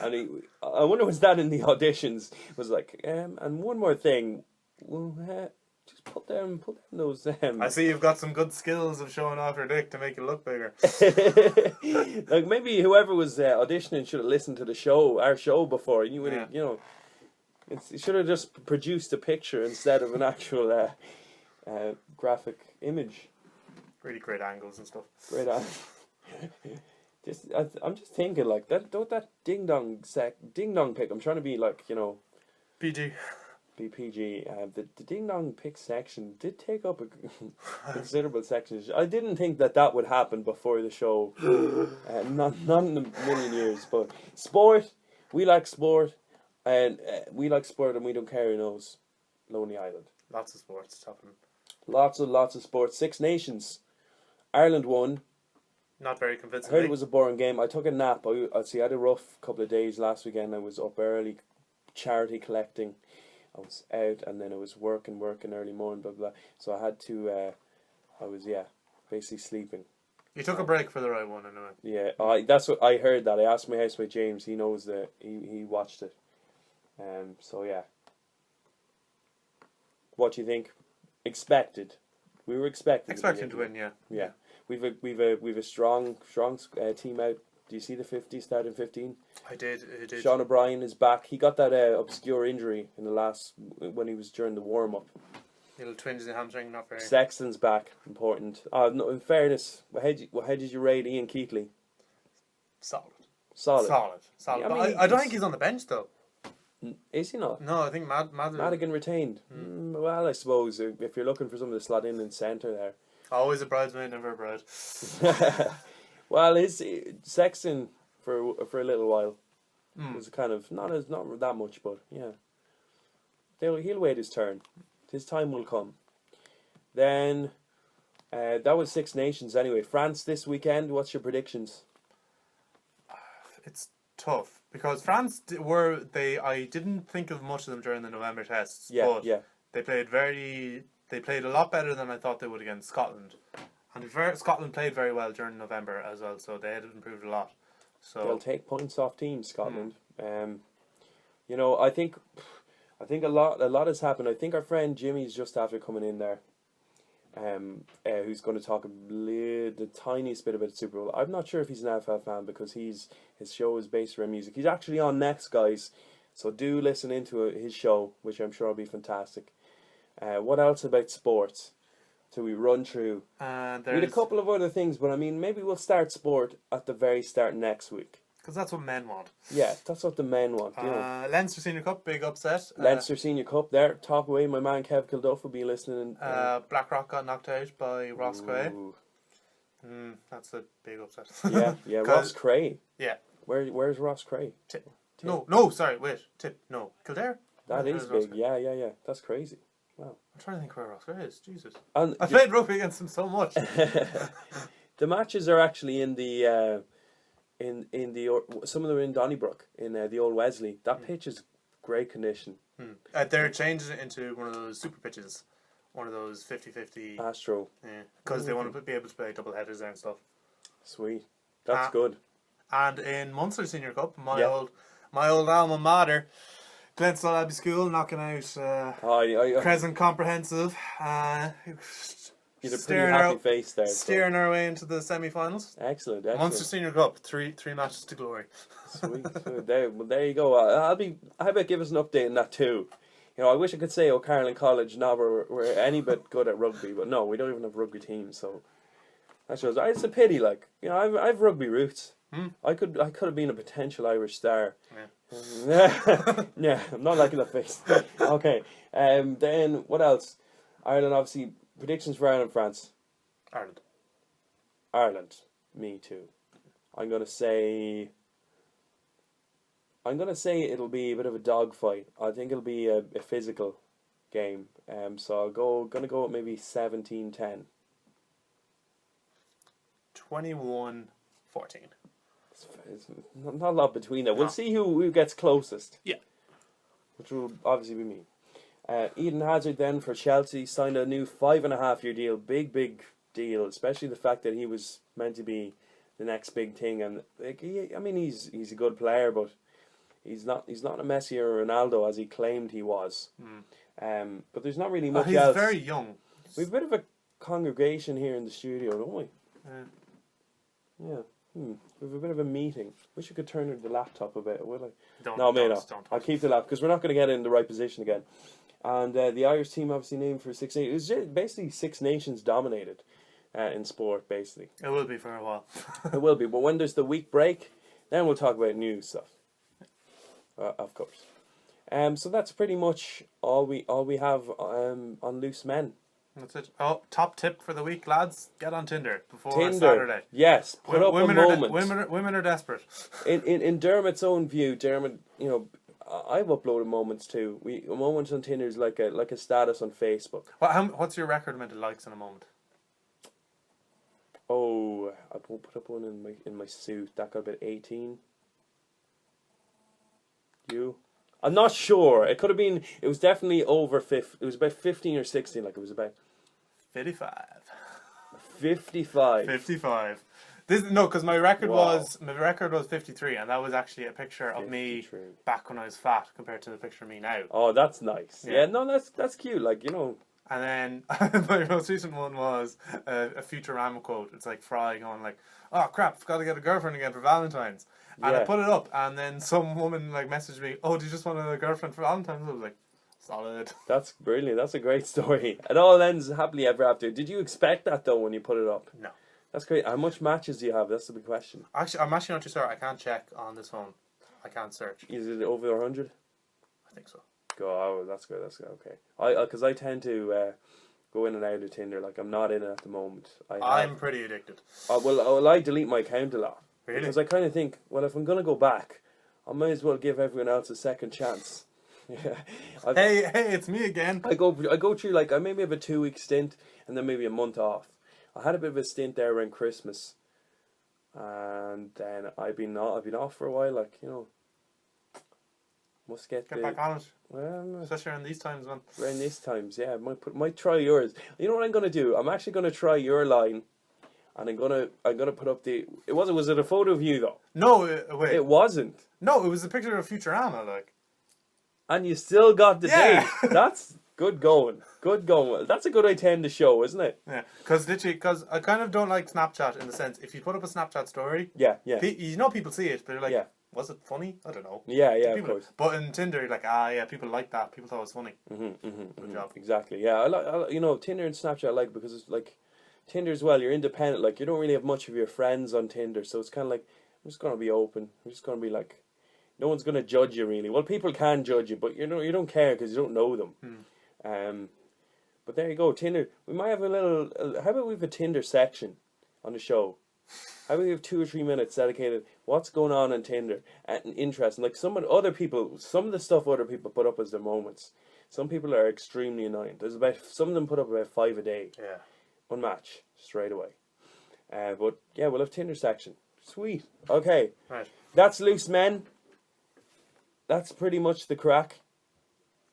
And I wonder, was that in the auditions? It was like, and one more thing. Well, just put down those. I see you've got some good skills of showing off your dick to make it look bigger. Like, maybe whoever was auditioning should have listened to our show before, and you would have, you should have just produced a picture instead of an actual graphic image. Really great angles and stuff. Great angles. I'm just thinking, like, that ding dong pic. I'm trying to be like, PG. Be PG. The ding dong pic section did take up a considerable section. I didn't think that would happen before the show. Not in a million years. But sport, we like sport, and we don't care who knows. Lonely Island. Lots of sports happening. Lots of sports. Six Nations. Ireland won. Not very convincing. I heard it was a boring game. I took a nap. I had a rough couple of days last weekend. I was up early, charity collecting. I was out, and then I was working early morning, blah blah. So I had to. I was basically sleeping. You took a break for the right one, anyway. Yeah, that's what I heard. That I asked my housemate James. He knows that he watched it. So yeah. What do you think? Expected. We were expecting to win. Yeah. Yeah. We've a strong team out. Do you see the 50 starting 15? I did. Sean O'Brien is back. He got that obscure injury when he was during the warm up. Little twinge in the hamstring, not very. Sexton's back, important. No, in fairness, how did you rate Ian Keatley? Solid. Yeah, I don't think he's on the bench though. Is he not? No, I think Madigan retained. Well, I suppose if you're looking for someone to slot in centre there. Always a bridesmaid, never a bride. Well, Sexton for a little while was kind of not that much, but yeah, he'll wait his turn. His time will come. Then that was Six Nations anyway. France this weekend. What's your predictions? It's tough because France I didn't think of much of them during the November tests. Yeah. They played a lot better than I thought they would against Scotland. And Scotland played very well during November as well, so they had improved a lot. So they'll take points off teams, Scotland. I think a lot has happened. I think our friend Jimmy's just after coming in there. Who's going to talk the tiniest bit about the Super Bowl. I'm not sure if he's an NFL fan because his show is based around music. He's actually on next, guys, so do listen into his show, which I'm sure will be fantastic. What else about sports? So we run through. We had a couple of other things, but I mean, maybe we'll start sport at the very start next week. Because that's what men want. Yeah, that's what the men want. Leinster Senior Cup, big upset. Leinster Senior Cup there. Talk away. My man Kev Kilduff will be listening. Blackrock got knocked out by Ross Cray. That's a big upset. Yeah. Ross Cray. Yeah. Where's Ross Cray? Tip. No, sorry, wait. Tip. No. Kildare? That is big. Yeah. That's crazy. Wow. I'm trying to think where Ross Cray is. Jesus. And I played rugby against him so much. The matches are actually in the some of them are in Donnybrook in the old Wesley. That pitch is great condition. They're changing it into one of those super pitches, one of those 50-50 Astro. Yeah, because they want to be able to play double headers there and stuff. Sweet, that's good. And in Munster Senior Cup, my old alma mater, Glensall Abbey School knocking out Crescent Comprehensive. You had a pretty happy face there. Steering our way into the semi-finals. Excellent. Munster Senior Cup, three matches to glory. Sweet. There you go. How about give us an update on that too? You know, I wish I could say O'Carroll College now we're any bit good at rugby, but no, we don't even have rugby teams. So that shows. It's a pity. Like, you know, I've rugby roots. I could have been a potential Irish star. Yeah, I'm not liking that face. Okay. Then what else? Ireland, obviously. Predictions for Ireland, France. Ireland. Me too. I'm gonna say it'll be a bit of a dogfight. I think it'll be a physical game. So gonna go with maybe 17-10. 21-14. It's not a lot between them. We'll see who gets closest. Yeah. Which will obviously be me. Eden Hazard then for Chelsea signed a new 5.5-year deal. Big deal, especially the fact that he was meant to be the next big thing. And like, he's a good player, but he's not a Messi or Ronaldo as he claimed he was. But there's not really much else. He's very young. We've a bit of a congregation here in the studio, don't we? Yeah. We have a bit of a meeting. Wish I could turn the laptop a bit, would I? Don't. I'll keep the laptop because we're not going to get in the right position again. And the Irish team obviously named for Six Nations. It was basically Six Nations dominated in sport, basically. It will be for a while. It will be, but when there's the week break, then we'll talk about new stuff. Of course. So that's pretty much all we have on Loose Men. That's it. Oh, top tip for the week, lads. Get on Tinder before Saturday. Yes, put up a moment. Women are desperate. In Dermot's own view, Dermot, you know, I've uploaded moments too. Moments on Tinder is like a status on Facebook. What's your record amount of likes in a moment? Oh, I won't put up one in my suit. That got about 18. You? I'm not sure. It could have been. It was definitely over 50. It was about 15 or 16. Like it was about 55. 55. Because my record was 53, and that was actually a picture of 53. Me back when I was fat compared to the picture of me now. Oh, that's nice. Yeah, no, that's cute. Like, you know. And then my most recent one was a Futurama quote. It's like Fry going like, "Oh crap, I've got to get a girlfriend again for Valentine's." And I put it up, and then some woman like messaged me, "Oh, do you just want a girlfriend for Valentine's?" I was like, solid. That's brilliant. That's a great story. It all ends happily ever after. Did you expect that though when you put it up? No. That's great. How much matches do you have? That's the big question. Actually, I'm actually not too sure. I can't check on this phone. I can't search. Is it over 100? I think so. Oh, that's good. That's good. Okay. Because I tend to go in and out of Tinder. Like I'm not in it at the moment. I'm pretty addicted. Well, I delete my account a lot. Really? Because I kind of think, well, if I'm gonna go back, I might as well give everyone else a second chance. Yeah. Hey, it's me again. I go through like I maybe have a 2-week stint and then maybe a month off. I had a bit of a stint there around Christmas, and then I've been off for a while. Like, you know, must get back on it. Well, especially around these times, man. Around these times, yeah. Might try yours. You know what I'm gonna do? I'm actually gonna try your line, and I'm gonna put up the. Was it a photo of you though? No, wait. It wasn't. No, it was a picture of Futurama, like. And you still got the date. That's good going. Good going. That's a good way to end the show, isn't it? Yeah, because I kind of don't like Snapchat in the sense if you put up a Snapchat story. Yeah. You know people see it, but they're like, was it funny? I don't know. Yeah, of course. But in Tinder, you're like, people like that. People thought it was funny. Good job. Exactly. Yeah, I like you know, Tinder and Snapchat I like because it's like Tinder as well. You're independent. Like you don't really have much of your friends on Tinder, so it's kind of like I'm just gonna be open. I'm just gonna be like. No one's going to judge you, really. Well, people can judge you, but you don't care because you don't know them. But there you go, Tinder. We might have a little... how about we have a Tinder section on the show? How about we have 2 or 3 minutes dedicated what's going on Tinder and interesting. Like some of the stuff other people put up as their moments. Some people are extremely annoying. Some of them put up about 5 a day. Yeah. One match straight away. But yeah, we'll have Tinder section. Sweet. Okay. Right. That's Loose Men. That's pretty much the crack.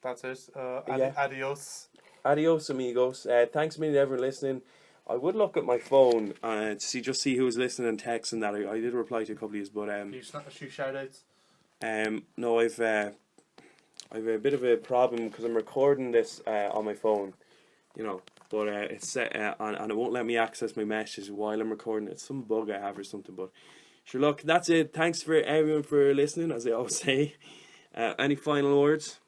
That's it. Adios. Adios, amigos. Thanks a million to everyone listening. I would look at my phone to see who was listening and texting that. I did reply to a couple of these, but you shout outs? No, I have a bit of a problem because I'm recording this on my phone, you know, but it's set and it won't let me access my messages while I'm recording. It's some bug I have or something, but sure, look, that's it. Thanks for everyone for listening, as I always say. Any final words?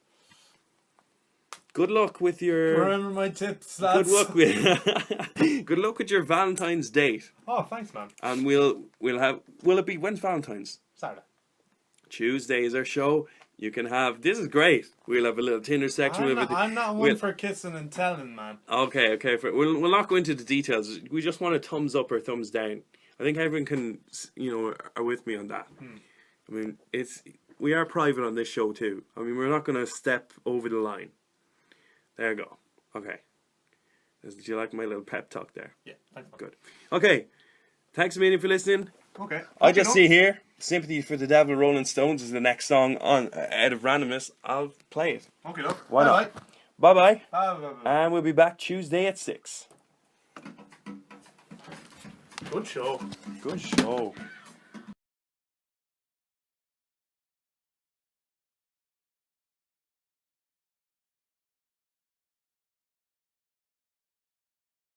Good luck with your... Remember my tips, lads. Good luck with your Valentine's date. Oh, thanks, man. And we'll have... Will it be... When's Valentine's? Saturday. Tuesday is our show. You can have... This is great. We'll have a little Tinder section. I'm not one for kissing and telling, man. Okay. We'll not go into the details. We just want a thumbs up or thumbs down. I think everyone can, are with me on that. I mean, we are private on this show too. I mean, we're not going to step over the line. There you go. Okay. Did you like my little pep talk there? Yeah, thanks. Good. Okay. Thanks a million for listening. Okay. I just see here, Sympathy for the Devil, Rolling Stones is the next song on out of randomness. I'll play it. Okay, look. Why not? Bye-bye. Bye. And we'll be back Tuesday at 6. Good show. Good show.